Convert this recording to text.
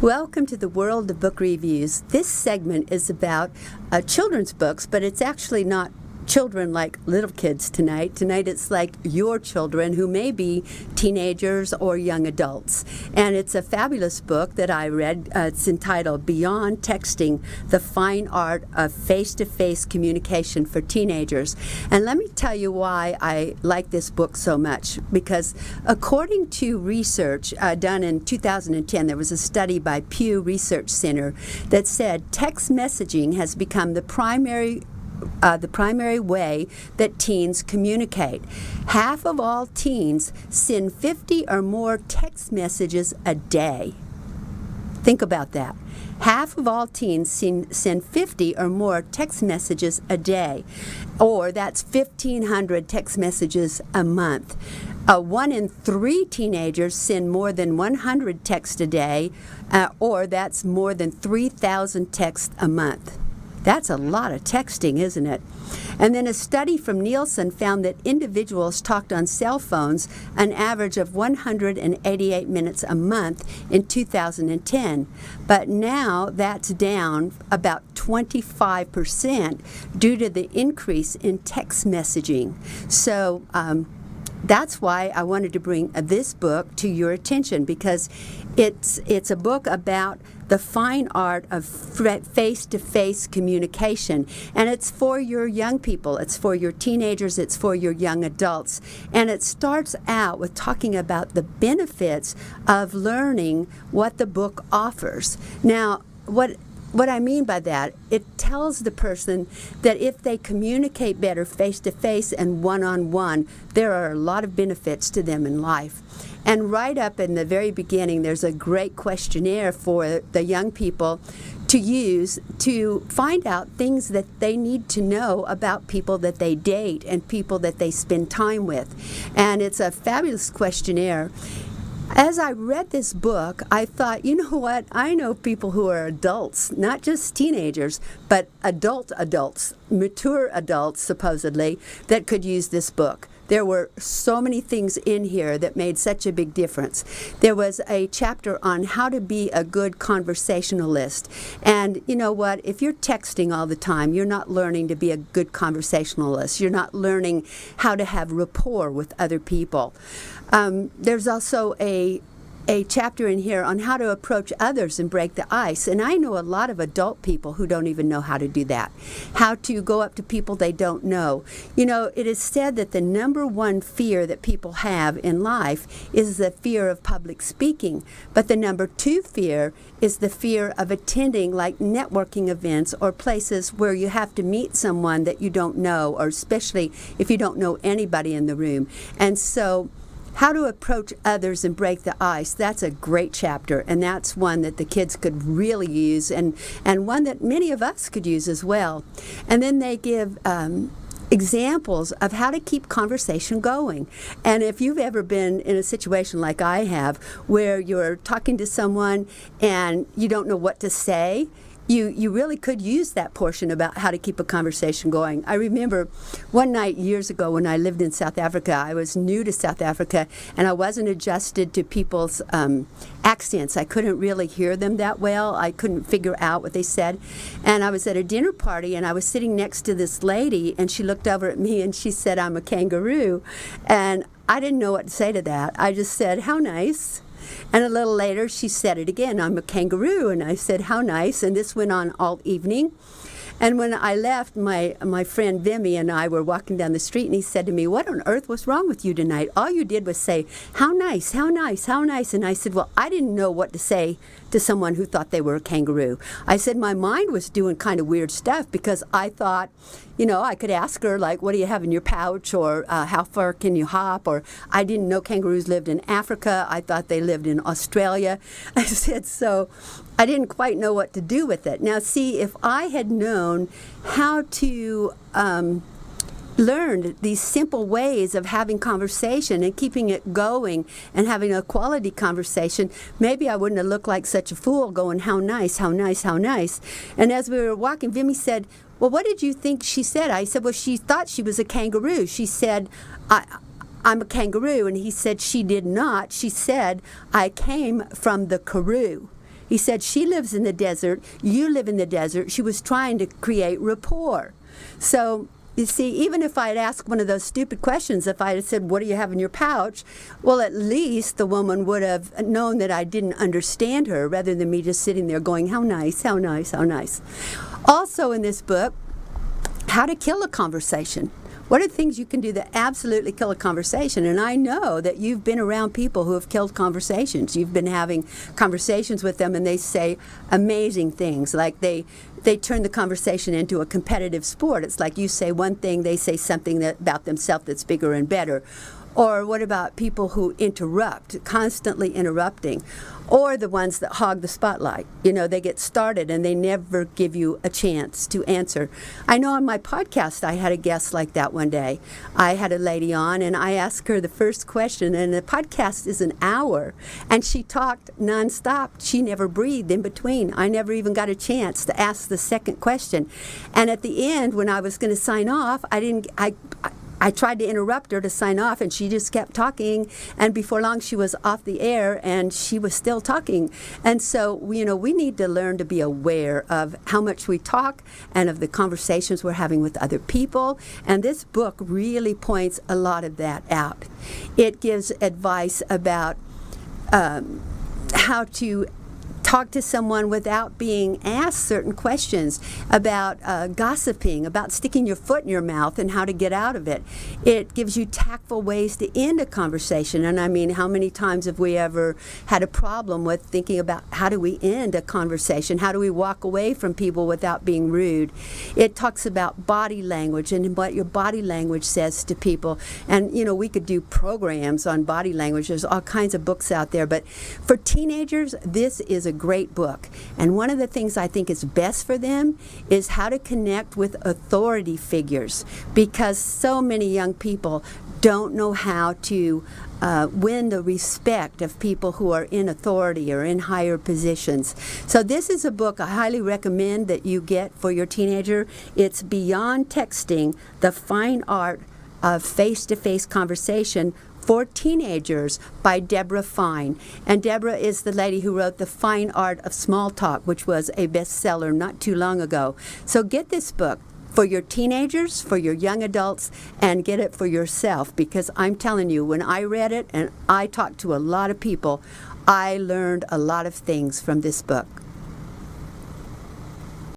Welcome to the World of Book Reviews. This segment is about children's books, but it's actually not children like little kids tonight. Tonight it's like your children who may be teenagers or young adults. And it's a fabulous book that I read. It's entitled Beyond Texting, The Fine Art of Face-to-Face Communication for Teenagers. And let me tell you why I like this book so much. Because according to research done in 2010, there was a study by Pew Research Center that said text messaging has become the primary way that teens communicate. Half of all teens send 50 or more text messages a day. Think about that. Half of all teens send 50 or more text messages a day, or that's 1,500 text messages a month. 1 in 3 teenagers send more than 100 texts a day, or that's more than 3,000 texts a month. That's a lot of texting, isn't it? And then a study from Nielsen found that individuals talked on cell phones an average of 188 minutes a month in 2010. But now that's down about 25% due to the increase in text messaging. So that's why I wanted to bring this book to your attention, because it's a book about the fine art of face-to-face communication. And it's for your young people, it's for your teenagers, it's for your young adults. And it starts out with talking about the benefits of learning what the book offers. Now, what I mean by that, it tells the person that if they communicate better face-to-face and one-on-one, there are a lot of benefits to them in life. And right up in the very beginning, there's a great questionnaire for the young people to use to find out things that they need to know about people that they date and people that they spend time with. And it's a fabulous questionnaire. As I read this book, I thought, you know what? I know people who are adults, not just teenagers, but adults, mature adults, supposedly, that could use this book. There were so many things in here that made such a big difference. There was a chapter on how to be a good conversationalist. And you know what? If you're texting all the time, you're not learning to be a good conversationalist. You're not learning how to have rapport with other people. There's also a chapter in here on how to approach others and break the ice. And I know a lot of adult people who don't even know how to do that. How to go up to people they don't know. You know, it is said that the number one fear that people have in life is the fear of public speaking. But the number 2 fear is the fear of attending like networking events or places where you have to meet someone that you don't know, or especially if you don't know anybody in the room. And so how to approach others and break the ice, that's a great chapter, and that's one that the kids could really use, and one that many of us could use as well. And then they give examples of how to keep conversation going. And if you've ever been in a situation like I have, where you're talking to someone and you don't know what to say, you really could use that portion about how to keep a conversation going. I remember one night years ago when I lived in South Africa. I was new to South Africa, and I wasn't adjusted to people's accents. I couldn't really hear them that well. I couldn't figure out what they said. And I was at a dinner party, and I was sitting next to this lady, and she looked over at me, and she said, "I'm a kangaroo." And I didn't know what to say to that. I just said, "How nice." And a little later, she said it again, "I'm a kangaroo." And I said, "How nice." And this went on all evening. And when I left, my friend Vimy and I were walking down the street, and he said to me, "What on earth was wrong with you tonight? All you did was say, 'How nice, how nice, how nice.'" And I said, "Well, I didn't know what to say to someone who thought they were a kangaroo." I said my mind was doing kind of weird stuff, because I thought, you know, I could ask her, like, "What do you have in your pouch?" or "How far can you hop?" Or I didn't know kangaroos lived in Africa. I thought they lived in Australia. I said, so I didn't quite know what to do with it. Now, see, if I had known how to learn these simple ways of having conversation and keeping it going and having a quality conversation, maybe I wouldn't have looked like such a fool going, "How nice, how nice, how nice." And as we were walking, Vimy said, "Well, what did you think she said?" I said, "Well, she thought she was a kangaroo." She said, I'm a kangaroo. And he said she did not. She said, "I came from the karoo." He said, she lives in the desert, you live in the desert. She was trying to create rapport. So, you see, even if I had asked one of those stupid questions, if I had said, what do you have in your pouch? Well, at least the woman would have known that I didn't understand her, rather than me just sitting there going, how nice, how nice, how nice. Also in this book, how to kill a conversation. What are things you can do that absolutely kill a conversation? And I know that you've been around people who have killed conversations. You've been having conversations with them and they say amazing things, like they turn the conversation into a competitive sport. It's like you say one thing, they say something about themselves that's bigger and better. Or what about people who interrupt, constantly interrupting? Or the ones that hog the spotlight. You know, they get started and they never give you a chance to answer. I know on my podcast I had a guest like that one day. I had a lady on and I asked her the first question, and the podcast is an hour, and she talked nonstop. She never breathed in between. I never even got a chance to ask the second question. And at the end, when I was going to sign off, I tried to interrupt her to sign off, and she just kept talking, and before long she was off the air and she was still talking. And so, you know, we need to learn to be aware of how much we talk and of the conversations we're having with other people. And this book really points a lot of that out. It gives advice about how to talk to someone without being asked certain questions, about gossiping, about sticking your foot in your mouth and how to get out of it. It gives you tactful ways to end a conversation. And I mean, how many times have we ever had a problem with thinking about how do we end a conversation? How do we walk away from people without being rude? It talks about body language and what your body language says to people. And, you know, we could do programs on body language. There's all kinds of books out there. But for teenagers, this is a great book. And one of the things I think is best for them is how to connect with authority figures, because so many young people don't know how to win the respect of people who are in authority or in higher positions. So this is a book I highly recommend that you get for your teenager. It's Beyond Texting, The Fine Art of Face-to-Face Conversation for Teenagers by Debra Fine. And Debra is the lady who wrote The Fine Art of Small Talk, which was a bestseller not too long ago. So get this book for your teenagers, for your young adults, and get it for yourself, because I'm telling you, when I read it and I talked to a lot of people, I learned a lot of things from this book.